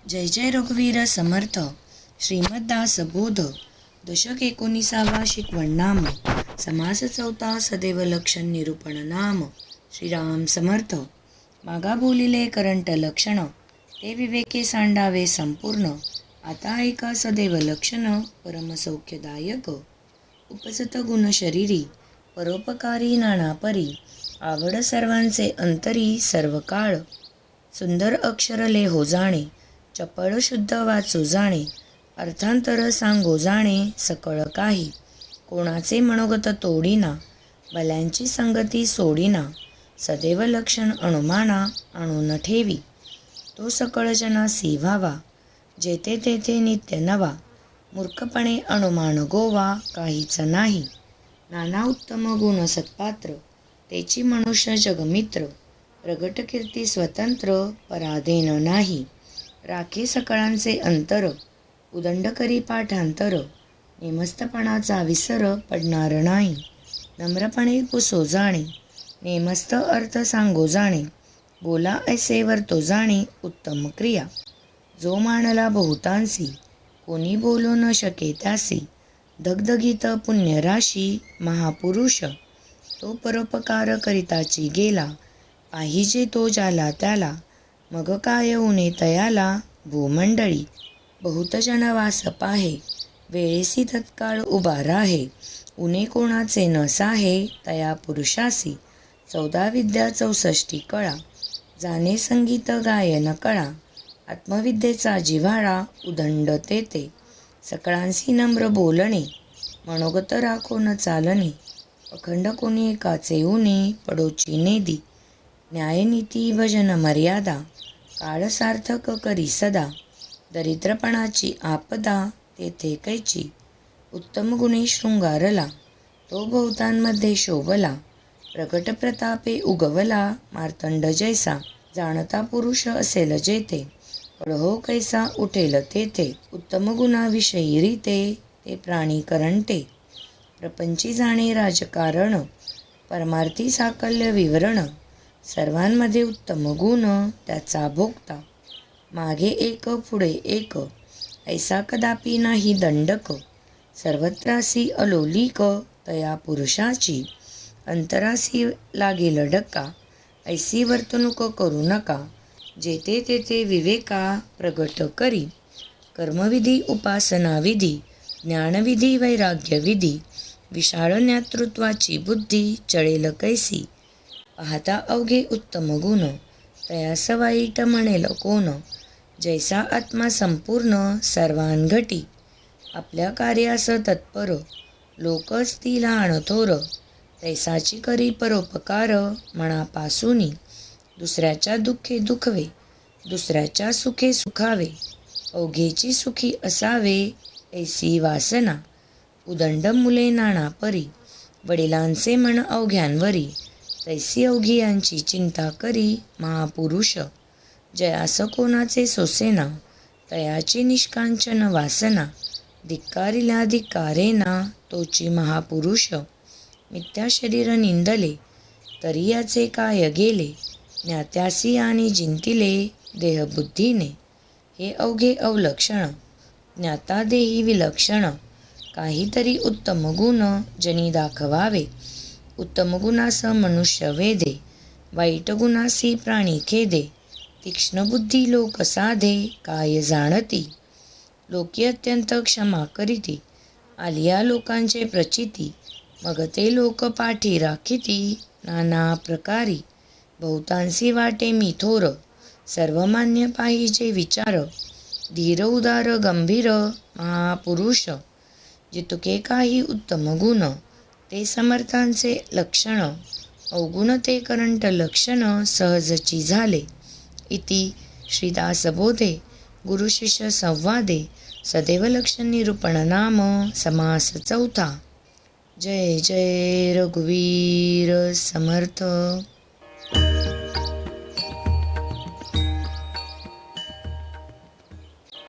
जय जय रघुवीर समर्थ. श्रीमद्दासबोध. दशक 19. शिकवण नाम. समास 4. सदैव लक्षण निरूपण नाम. श्रीराम समर्थ. मागा बोलिले करंट लक्षण, ते विवेके सांडावे संपूर्ण. आता ऐका सदैव लक्षण, परमसौख्यदायक. उपसत गुण शरीरी, परोपकारी नाना परी. आवड सर्वांचे अंतरी सर्व काळ. सुंदर अक्षरले हो जाणे, चपळ शुद्ध वाचू जाणे. अर्थांतर सांगो जाणे सकळ काही. कोणाचे मनोगत तोडीना, भल्यांची संगती सोडीना. सदैव लक्षण अनुमाना आणून ठेवी, तो सकळ जनासी व्हावा. जेथे तेथे नित्य नवा, मूर्खपणे अनुमान गोवा काहीच नाही. नाना उत्तम गुण सत्पात्र, तेची मनुष्य जगमित्र. प्रगट कीर्ती स्वतंत्र, पराधीन नाही. राखे सकळांचे अंतर, उदंड करी पाठांतर. नेमस्तपणाचा विसर पडणार नाही. नम्रपणे पुसो जाणे, नेमस्त अर्थ सांगो जाणे. बोला ऐसे वर्तो जाणे उत्तम क्रिया. जो मानला बहुतांसी, कोणी बोलू न शके त्यासी. दगदगीत पुण्यराशी महापुरुष, तो परोपकार करिताची गेला. पाहिजे तो ज्याला त्याला, मग काय उने तयाला. भूमंडळी बहुत जन वास पाहे, वेळेसी तत्काळ उभा राहे. उने कोणाचे न साहे, तया पुरुषासी. 14 विद्या 64 कळा, जाणे संगीत गायन कळा. आत्मविद्येचा जिव्हाळा उदंड तेथे. सकळांसी नम्र बोलणे, मनोगत राखोन चालणे. अखंड कोणी एकाचे उने, पडोची नेदी. न्यायनीती भजन मर्यादा, काळ सार्थक करी सदा. दरिद्रपणाची आपदा तेथे कैची, उत्तम गुणे शृंगारला. तो बहुतांमध्ये शोभला, प्रकट प्रतापे उगवला. मार्तंड जैसा, जाणता पुरुष असेल जेथे. कळहो कैसा उठेल तेथे. उत्तम गुणाविषयी रीते, ते प्राणी करंटे. प्रपंची जाणे राजकारण, परमार्थी साकल्य विवरण. सर्वांमध्ये उत्तम गुण, त्याचा भोगता. मागे एक पुढे एक, ऐसा कदापि नाही दंडक. सर्वत्रासी अलोलिक, तया पुरुषाची. अंतरासी लागेल डक्का, ऐसी वर्तणूक करू नका. जेथे तेथे विवेका प्रगट करी. कर्मविधी उपासनाविधी, ज्ञानविधी वैराग्यविधी. विशाळ ज्ञातृत्वाची बुद्धी, चळेल कैसी. पाहता अवघे उत्तम गुण, तयास वाईट म्हणेल कोण. जैसा आत्मा संपूर्ण, सर्वांघटी. आपल्या कार्यास तत्पर, लोकच ती लहान थोर. तैसाची करी परोपकार, मनापासूनी. दुसऱ्याच्या दुःखे दुखवे, दुसऱ्याच्या सुखे सुखावे. अवघेची सुखी असावे, ऐसी वासना. उदंड मुले नाना परी, वडिलांचे मन अवघ्यांवरी. तैसी अवघी यांची चिंता करी महापुरुष. जयास कोणाचे सोसेना, तयाची निष्कांचन वासना. धिक्कारिल्या धिक्कारेना, तोची महापुरुष. मिथ्या शरीर निंदले, तरी याचे काय गेले. ज्ञात्यासी आणि जिंतिले, देहबुद्धीने. हे अवघे अवलक्षण, ज्ञाता देही विलक्षण. काहीतरी उत्तम गुण, जनी दाखवावे. उत्तम गुणास मनुष्य वेधे, वाईट गुणासी प्राणी खेदे. तीक्ष्ण बुद्धी लोक साधे, काय जाणती. लोकी अत्यंत क्षमा करीती, आलिया लोकांचे प्रचिती. मग ते लोक पाठी राखिती, नाना प्रकारी. बहुतांसी वाटे मी थोर, सर्वमान्य पाहिजे विचार. धीर उदार गंभीर महापुरुष, जितके काही उत्तम गुण, ते समर्थांचे लक्षण. अवगुण ते करंट लक्षण, सहजची झाले. इति श्रीदासबोधे गुरुशिष्य संवादे सदैव लक्षण निरूपण नाम. समास 4. जय जय रघुवीर समर्थ.